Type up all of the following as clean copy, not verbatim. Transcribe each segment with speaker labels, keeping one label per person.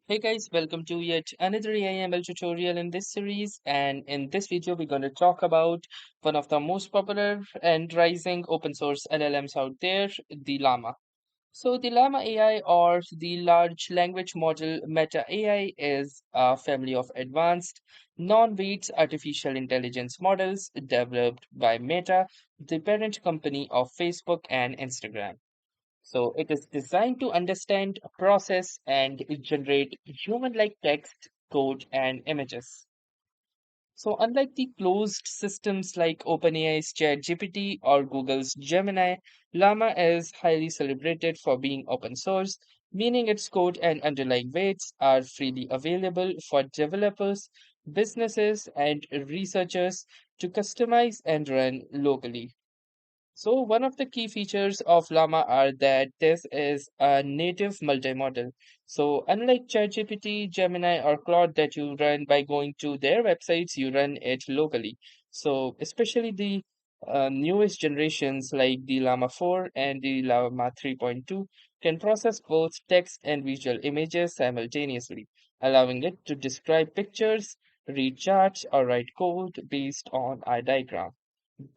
Speaker 1: Hey guys, welcome to yet another AI/ML tutorial in this series. And in this video, we're going to talk about one of the most popular and rising open source LLMs out there, the Llama. So, the Llama AI or the large language model Meta AI is a family of advanced non-weights artificial intelligence models developed by Meta, the parent company of Facebook and Instagram. So it is designed to understand, process, and generate human-like text, code, and images. So unlike the closed systems like OpenAI's ChatGPT or Google's Gemini, Llama is highly celebrated for being open source, meaning its code and underlying weights are freely available for developers, businesses, and researchers to customize and run locally. So one of the key features of Llama are that this is a native multimodal. So unlike ChatGPT, Gemini, or Claude that you run by going to their websites, you run it locally. So especially the newest generations like the Llama 4 and the Llama 3.2 can process both text and visual images simultaneously, allowing it to describe pictures, read charts, or write code based on a diagram.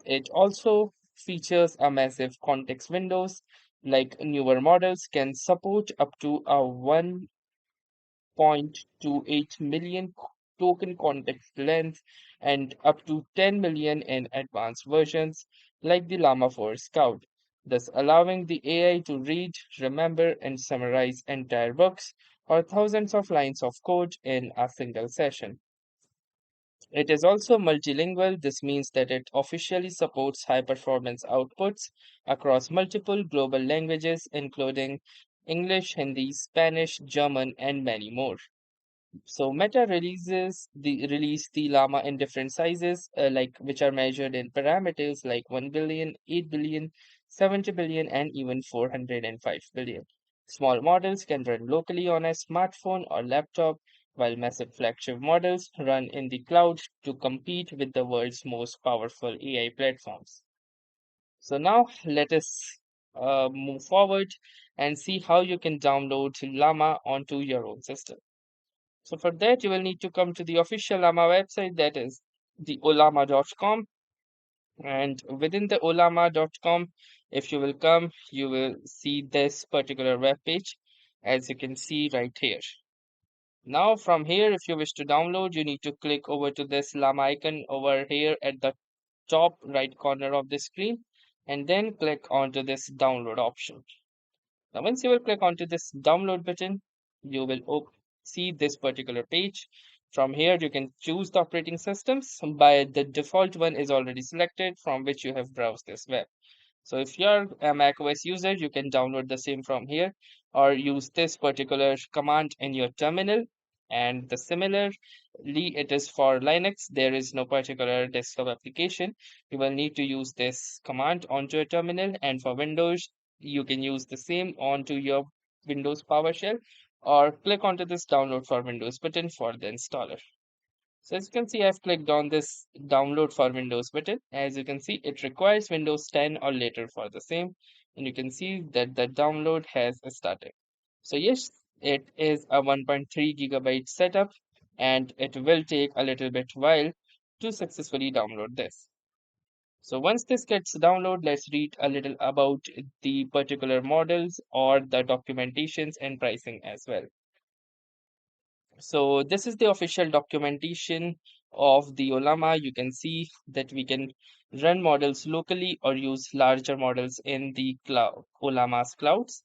Speaker 1: It also features a massive context windows, like newer models can support up to a 1.28 million token context length and up to 10 million in advanced versions, like the Llama 4 Scout, thus allowing the AI to read, remember, and summarize entire books or thousands of lines of code in a single session. It is also multilingual. This means that it officially supports high performance outputs across multiple global languages, including English, Hindi, Spanish, German, and many more. So Meta release the Llama in different sizes, like which are measured in parameters like 1 billion, 8 billion, 70 billion, and even 405 billion. Small models can run locally on a smartphone or laptop, while massive flagship models run in the cloud to compete with the world's most powerful AI platforms. So now let us move forward and see how you can download Llama onto your own system. So for that, you will need to come to the official Llama website, that is the ollama.com. And within the ollama.com, if you will come, you will see this particular web page, as you can see right here. Now from here, if you wish to download, you need to click over to this Llama icon over here at the top right corner of the screen, and then click onto this download option. Now, once you will click onto this download button, you will see this particular page. From here, you can choose the operating systems. By the default one is already selected from which you have browsed this web. So if you're a macOS user, you can download the same from here or use this particular command in your terminal. And the similarly, it is for Linux. There is no particular desktop application. You will need to use this command onto a terminal. And for Windows, you can use the same onto your Windows PowerShell or click onto this download for Windows button for the installer. So as you can see, I've clicked on this download for Windows button. As you can see, it requires Windows 10 or later for the same. And you can see that the download has started. So yes, it is a 1.3 gigabyte setup and it will take a little bit while to successfully download this. So once this gets downloaded, let's read a little about the particular models or the documentations and pricing as well. So this is the official documentation of the Ollama. You can see that we can run models locally or use larger models in the cloud, Ollama's clouds.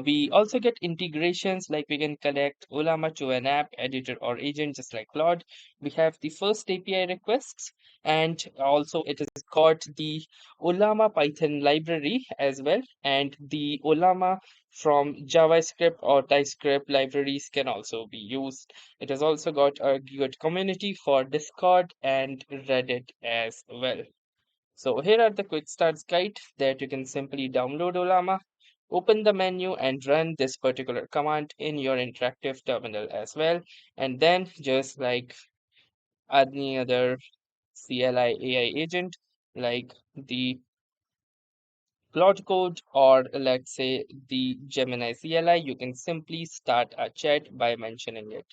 Speaker 1: We also get integrations like we can connect Ollama to an app, editor, or agent just like Claude. We have the first API requests, and also it is got the Ollama Python library as well, and the Ollama from JavaScript or TypeScript libraries can also be used. It has also got a good community for Discord and Reddit as well. So here are the quick starts guide that you can simply download Ollama, open the menu and run this particular command in your interactive terminal as well. And then just like any other CLI AI agent, like the Cloud Code or let's say the Gemini CLI, you can simply start a chat by mentioning it.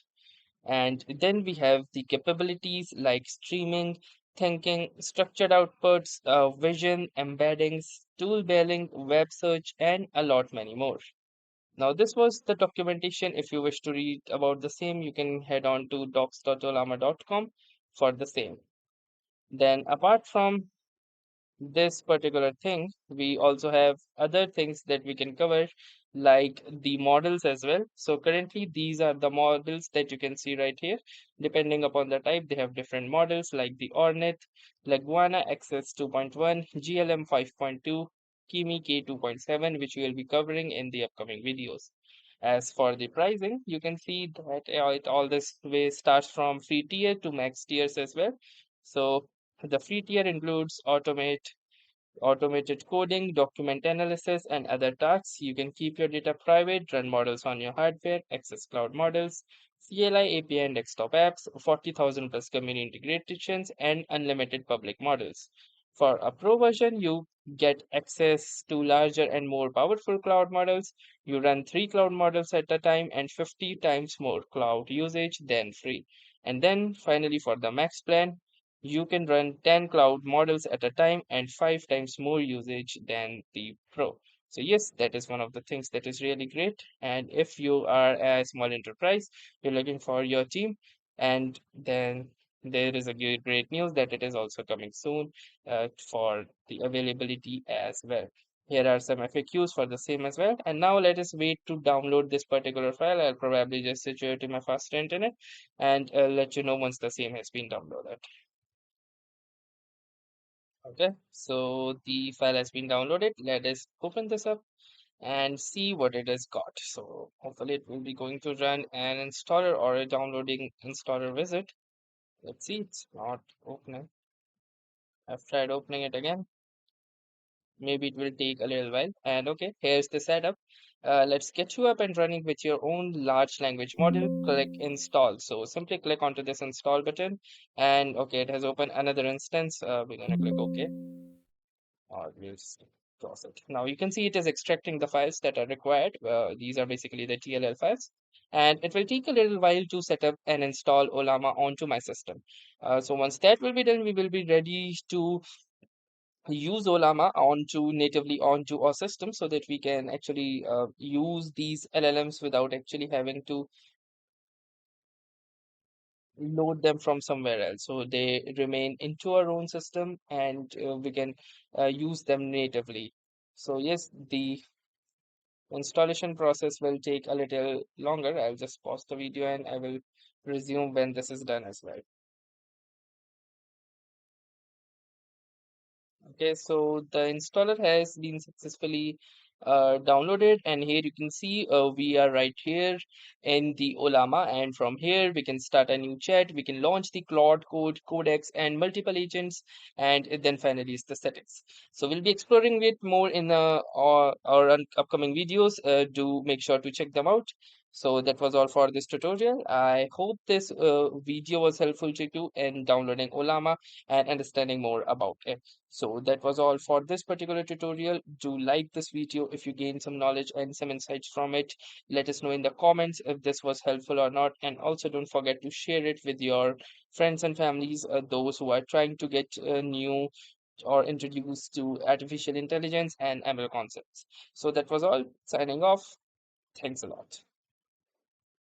Speaker 1: And then we have the capabilities like streaming, thinking, structured outputs, vision, embeddings, tool building, web search, and a lot many more. Now, this was the documentation. If you wish to read about the same, you can head on to docs.olama.com for the same. Then, apart from this particular thing, we also have other things that we can cover, like the models as well. So currently, these are the models that you can see right here. Depending upon the type, they have different models like the Ornith, Leguana XS 2.1, GLM 5.2, Kimi K 2.7, which we will be covering in the upcoming videos. As for the pricing, you can see that it all this way starts from free tier to max tiers as well. So the free tier includes automated coding, document analysis, and other tasks. You can keep your data private, run models on your hardware, access cloud models, CLI API and desktop apps, 40,000 plus community integrations, and unlimited public models. For a pro version, you get access to larger and more powerful cloud models. You run 3 cloud models at a time and 50 times more cloud usage than free. And then finally, for the max plan, you can run 10 cloud models at a time and 5 times more usage than the Pro. So yes, that is one of the things that is really great. And if you are a small enterprise, you're looking for your team, and then there is a great news that it is also coming soon for the availability as well. Here are some FAQs for the same as well. And now let us wait to download this particular file. I'll probably just situate in my faster internet and let you know once the same has been downloaded. Okay, so the file has been downloaded. Let us open this up and see what it has got. So hopefully it will be going to run an installer or a downloading installer visit. Let's see, it's not opening. I've tried opening it again. Maybe it will take a little while. And okay, here's the setup. Let's get you up and running with your own large language model. Click install. So simply click onto this install button. And okay, it has opened another instance. We're gonna click OK. Or we'll just close it. Now you can see it is extracting the files that are required. These are basically the TLL files. And it will take a little while to set up and install Ollama onto my system. So once that will be done, we will be ready to use Ollama onto natively onto our system so that we can actually use these LLMs without actually having to load them from somewhere else. So they remain into our own system and we can use them natively. So yes, the installation process will take a little longer. I'll just pause the video and I will resume when this is done as well. Okay, so the installer has been successfully downloaded, and here you can see we are right here in the Ollama, and from here we can start a new chat. We can launch the Claude code, codecs, and multiple agents, and then finally is the settings. So we'll be exploring it more in our upcoming videos. Do make sure to check them out. So that was all for this tutorial. I hope this video was helpful to you in downloading Ollama and understanding more about it. So that was all for this particular tutorial. Do like this video if you gain some knowledge and some insights from it. Let us know in the comments if this was helpful or not. And also don't forget to share it with your friends and families, those who are trying to get new or introduced to artificial intelligence and ML concepts. So that was all. Signing off. Thanks a lot.